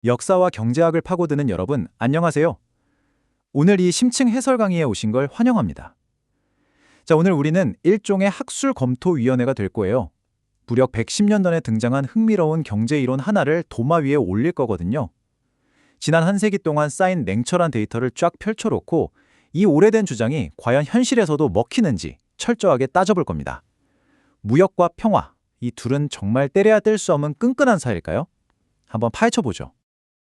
역사와 경제학을 파고드는 여러분, 안녕하세요. 오늘 이 심층 해설 강의에 오신 걸 환영합니다. 자, 오늘 우리는 일종의 학술 검토위원회가 될 거예요. 무려 110년 전에 등장한 흥미로운 경제 이론 하나를 도마 위에 올릴 거거든요. 지난 한 세기 동안 쌓인 냉철한 데이터를 쫙 펼쳐놓고 이 오래된 주장이 과연 현실에서도 먹히는지 철저하게 따져볼 겁니다. 무역과 평화, 이 둘은 정말 때려야 뗄 수 없는 끈끈한 사이일까요? 한번 파헤쳐보죠.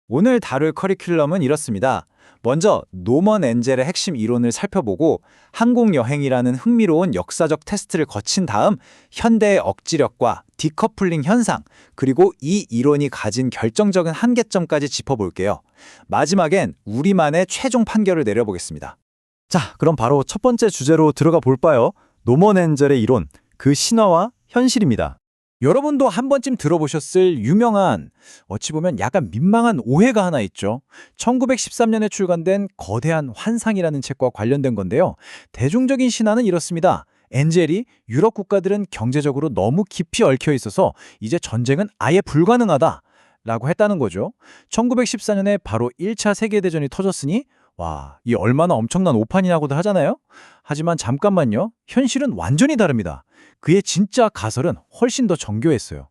오늘 다룰 커리큘럼은 이렇습니다. 먼저 노먼 엔젤의 핵심 이론을 살펴보고 항공여행이라는 흥미로운 역사적 테스트를 거친 다음 현대의 억지력과 디커플링 현상, 그리고 이 이론이 가진 결정적인 한계점까지 짚어볼게요. 마지막엔 우리만의 최종 판결을 내려보겠습니다. 자, 그럼 바로 첫 번째 주제로 들어가 볼까요? 노먼 엔젤의 이론, 그 신화와 현실입니다. 여러분도 한 번쯤 들어보셨을 유명한, 어찌 보면 약간 민망한 오해가 하나 있죠. 1913년에 출간된 거대한 환상이라는 책과 관련된 건데요. 대중적인 신화는 이렇습니다. 엔젤이 유럽 국가들은 경제적으로 너무 깊이 얽혀 있어서 이제 전쟁은 아예 불가능하다 라고 했다는 거죠. 1914년에 바로 1차 세계대전이 터졌으니 와, 이 얼마나 엄청난 오판이냐고도 하잖아요. 하지만 잠깐만요. 현실은 완전히 다릅니다. 그의 진짜 가설은 훨씬 더 정교했어요.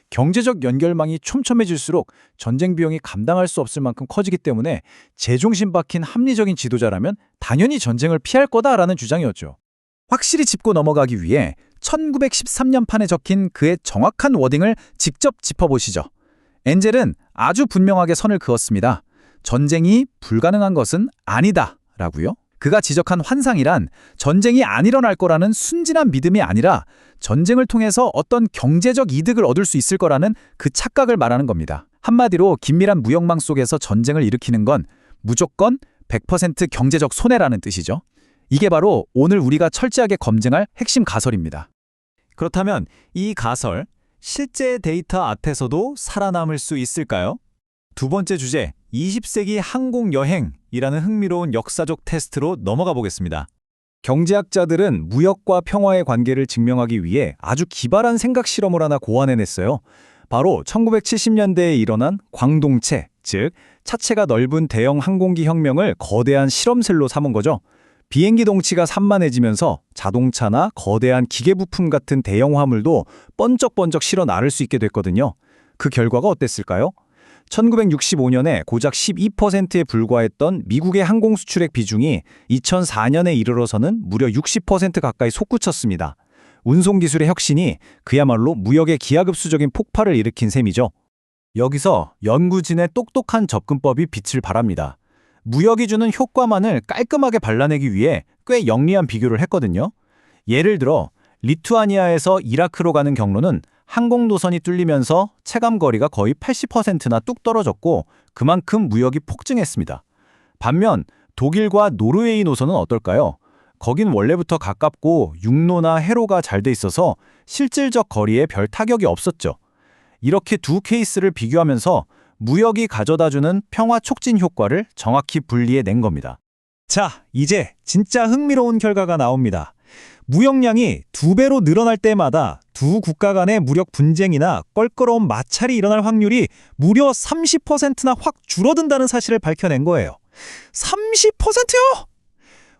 경제적 연결망이 촘촘해질수록 전쟁 비용이 감당할 수 없을 만큼 커지기 때문에 제중심 박힌 합리적인 지도자라면 당연히 전쟁을 피할 거다라는 주장이었죠. 확실히 짚고 넘어가기 위해 1913년판에 적힌 그의 정확한 워딩을 직접 짚어보시죠. 엔젤은 아주 분명하게 선을 그었습니다. 전쟁이 불가능한 것은 아니다 라고요. 그가 지적한 환상이란 전쟁이 안 일어날 거라는 순진한 믿음이 아니라 전쟁을 통해서 어떤 경제적 이득을 얻을 수 있을 거라는 그 착각을 말하는 겁니다. 한마디로 긴밀한 무역망 속에서 전쟁을 일으키는 건 무조건 100% 경제적 손해라는 뜻이죠. 이게 바로 오늘 우리가 철저하게 검증할 핵심 가설입니다. 그렇다면 이 가설, 실제 데이터 앞에서도 살아남을 수 있을까요? 두 번째 주제, 20세기 항공여행이라는 흥미로운 역사적 테스트로 넘어가 보겠습니다. 경제학자들은 무역과 평화의 관계를 증명하기 위해 아주 기발한 생각 실험을 하나 고안해냈어요. 바로 1970년대에 일어난 광동체, 즉 차체가 넓은 대형 항공기 혁명을 거대한 실험셀로 삼은 거죠. 비행기 덩치가 산만해지면서 자동차나 거대한 기계부품 같은 대형 화물도 번쩍번쩍 실어 나를 수 있게 됐거든요. 그 결과가 어땠을까요? 1965년에 고작 12%에 불과했던 미국의 항공 수출액 비중이 2004년에 이르러서는 무려 60% 가까이 솟구쳤습니다. 운송기술의 혁신이 그야말로 무역의 기하급수적인 폭발을 일으킨 셈이죠. 여기서 연구진의 똑똑한 접근법이 빛을 발합니다. 무역이 주는 효과만을 깔끔하게 발라내기 위해 꽤 영리한 비교를 했거든요. 예를 들어 리투아니아에서 이라크로 가는 경로는 항공 노선이 뚫리면서 체감 거리가 거의 80%나 뚝 떨어졌고 그만큼 무역이 폭증했습니다. 반면 독일과 노르웨이 노선은 어떨까요? 거긴 원래부터 가깝고 육로나 해로가 잘 돼 있어서 실질적 거리에 별 타격이 없었죠. 이렇게 두 케이스를 비교하면서 무역이 가져다주는 평화 촉진 효과를 정확히 분리해낸 겁니다. 자, 이제 진짜 흥미로운 결과가 나옵니다. 무역량이 2배로 늘어날 때마다 두 국가 간의 무력 분쟁이나 껄끄러운 마찰이 일어날 확률이 무려 30%나 확 줄어든다는 사실을 밝혀낸 거예요. 30%요!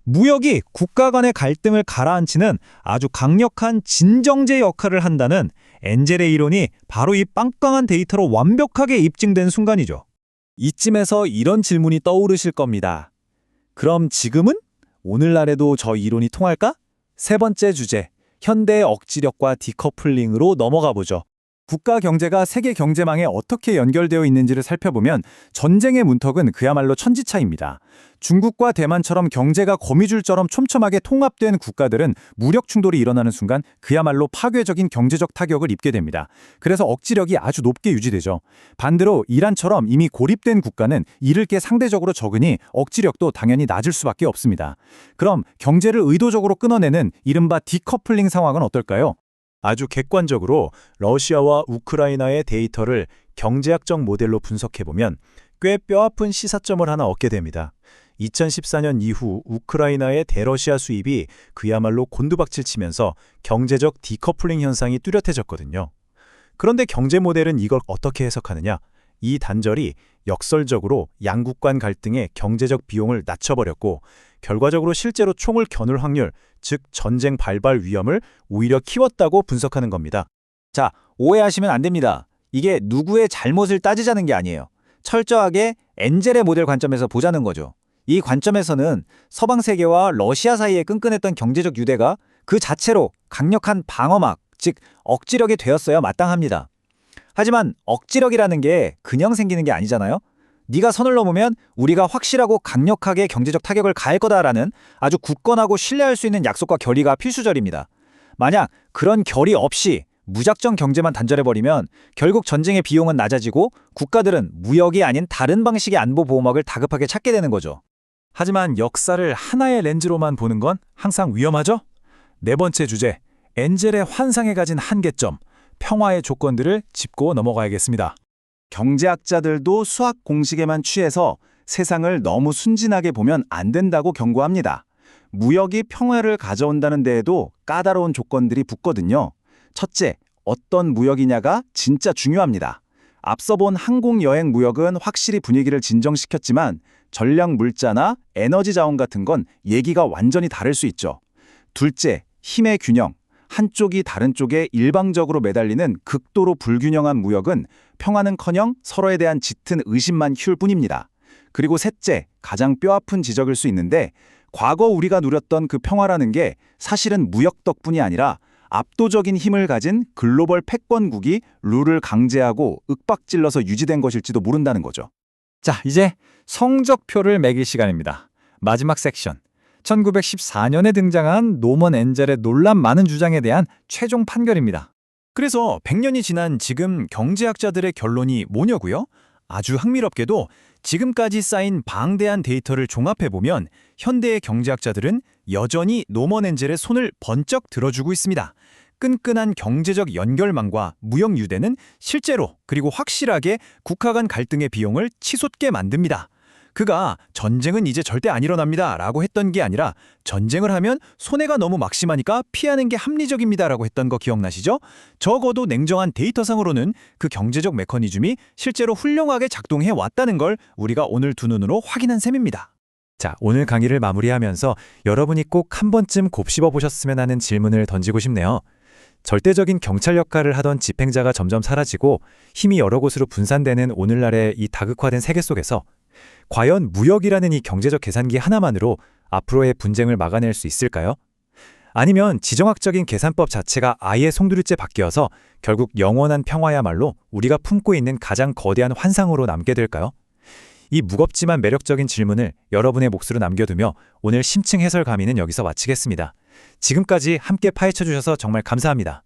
무역이 국가 간의 갈등을 가라앉히는 아주 강력한 진정제 역할을 한다는 엔젤의 이론이 바로 이 빵빵한 데이터로 완벽하게 입증된 순간이죠. 이쯤에서 이런 질문이 떠오르실 겁니다. 그럼 지금은? 오늘날에도 저 이론이 통할까? 세 번째 주제, 현대의 억지력과 디커플링으로 넘어가 보죠. 국가 경제가 세계 경제망에 어떻게 연결되어 있는지를 살펴보면 전쟁의 문턱은 그야말로 천지차입니다. 중국과 대만처럼 경제가 거미줄처럼 촘촘하게 통합된 국가들은 무력 충돌이 일어나는 순간 그야말로 파괴적인 경제적 타격을 입게 됩니다. 그래서 억지력이 아주 높게 유지되죠. 반대로 이란처럼 이미 고립된 국가는 잃을 게 상대적으로 적으니 억지력도 당연히 낮을 수밖에 없습니다. 그럼 경제를 의도적으로 끊어내는 이른바 디커플링 상황은 어떨까요? 아주 객관적으로 러시아와 우크라이나의 데이터를 경제학적 모델로 분석해보면 꽤 뼈아픈 시사점을 하나 얻게 됩니다. 2014년 이후 우크라이나의 대러시아 수입이 그야말로 곤두박질 치면서 경제적 디커플링 현상이 뚜렷해졌거든요. 그런데 경제 모델은 이걸 어떻게 해석하느냐? 이 단절이 역설적으로 양국 간 갈등의 경제적 비용을 낮춰버렸고 결과적으로 실제로 총을 겨눌 확률, 즉 전쟁 발발 위험을 오히려 키웠다고 분석하는 겁니다. 자, 오해하시면 안 됩니다. 이게 누구의 잘못을 따지자는 게 아니에요. 철저하게 엔젤의 모델 관점에서 보자는 거죠. 이 관점에서는 서방 세계와 러시아 사이에 끈끈했던 경제적 유대가 그 자체로 강력한 방어막, 즉 억지력이 되었어야 마땅합니다. 하지만 억지력이라는 게 그냥 생기는 게 아니잖아요. 네가 선을 넘으면 우리가 확실하고 강력하게 경제적 타격을 가할 거다라는 아주 굳건하고 신뢰할 수 있는 약속과 결의가 필수절입니다. 만약 그런 결의 없이 무작정 경제만 단절해버리면 결국 전쟁의 비용은 낮아지고 국가들은 무역이 아닌 다른 방식의 안보 보호막을 다급하게 찾게 되는 거죠. 하지만 역사를 하나의 렌즈로만 보는 건 항상 위험하죠? 네 번째 주제, 엔젤의 환상에 가진 한계점, 평화의 조건들을 짚고 넘어가야겠습니다. 경제학자들도 수학 공식에만 취해서 세상을 너무 순진하게 보면 안 된다고 경고합니다. 무역이 평화를 가져온다는 데에도 까다로운 조건들이 붙거든요. 첫째, 어떤 무역이냐가 진짜 중요합니다. 앞서 본 항공여행 무역은 확실히 분위기를 진정시켰지만 전략 물자나 에너지 자원 같은 건 얘기가 완전히 다를 수 있죠. 둘째, 힘의 균형. 한쪽이 다른 쪽에 일방적으로 매달리는 극도로 불균형한 무역은 평화는커녕 서로에 대한 짙은 의심만 키울 뿐입니다. 그리고 셋째, 가장 뼈아픈 지적일 수 있는데 과거 우리가 누렸던 그 평화라는 게 사실은 무역 덕분이 아니라 압도적인 힘을 가진 글로벌 패권국이 룰을 강제하고 윽박질러서 유지된 것일지도 모른다는 거죠. 자, 이제 성적표를 매길 시간입니다. 마지막 섹션. 1914년에 등장한 노먼 엔젤의 논란 많은 주장에 대한 최종 판결입니다. 그래서 100년이 지난 지금 경제학자들의 결론이 뭐냐고요? 아주 흥미롭게도 지금까지 쌓인 방대한 데이터를 종합해보면 현대의 경제학자들은 여전히 노먼 엔젤의 손을 번쩍 들어주고 있습니다. 끈끈한 경제적 연결망과 무역 유대는 실제로 그리고 확실하게 국가 간 갈등의 비용을 치솟게 만듭니다. 그가 전쟁은 이제 절대 안 일어납니다 라고 했던 게 아니라 전쟁을 하면 손해가 너무 막심하니까 피하는 게 합리적입니다 라고 했던 거 기억나시죠? 적어도 냉정한 데이터상으로는 그 경제적 메커니즘이 실제로 훌륭하게 작동해 왔다는 걸 우리가 오늘 두 눈으로 확인한 셈입니다. 자, 오늘 강의를 마무리하면서 여러분이 꼭 한 번쯤 곱씹어 보셨으면 하는 질문을 던지고 싶네요. 절대적인 경찰 역할을 하던 집행자가 점점 사라지고 힘이 여러 곳으로 분산되는 오늘날의 이 다극화된 세계 속에서 과연 무역이라는 이 경제적 계산기 하나만으로 앞으로의 분쟁을 막아낼 수 있을까요? 아니면 지정학적인 계산법 자체가 아예 송두리째 바뀌어서 결국 영원한 평화야말로 우리가 품고 있는 가장 거대한 환상으로 남게 될까요? 이 무겁지만 매력적인 질문을 여러분의 몫으로 남겨두며 오늘 심층 해설 강의는 여기서 마치겠습니다. 지금까지 함께 파헤쳐 주셔서 정말 감사합니다.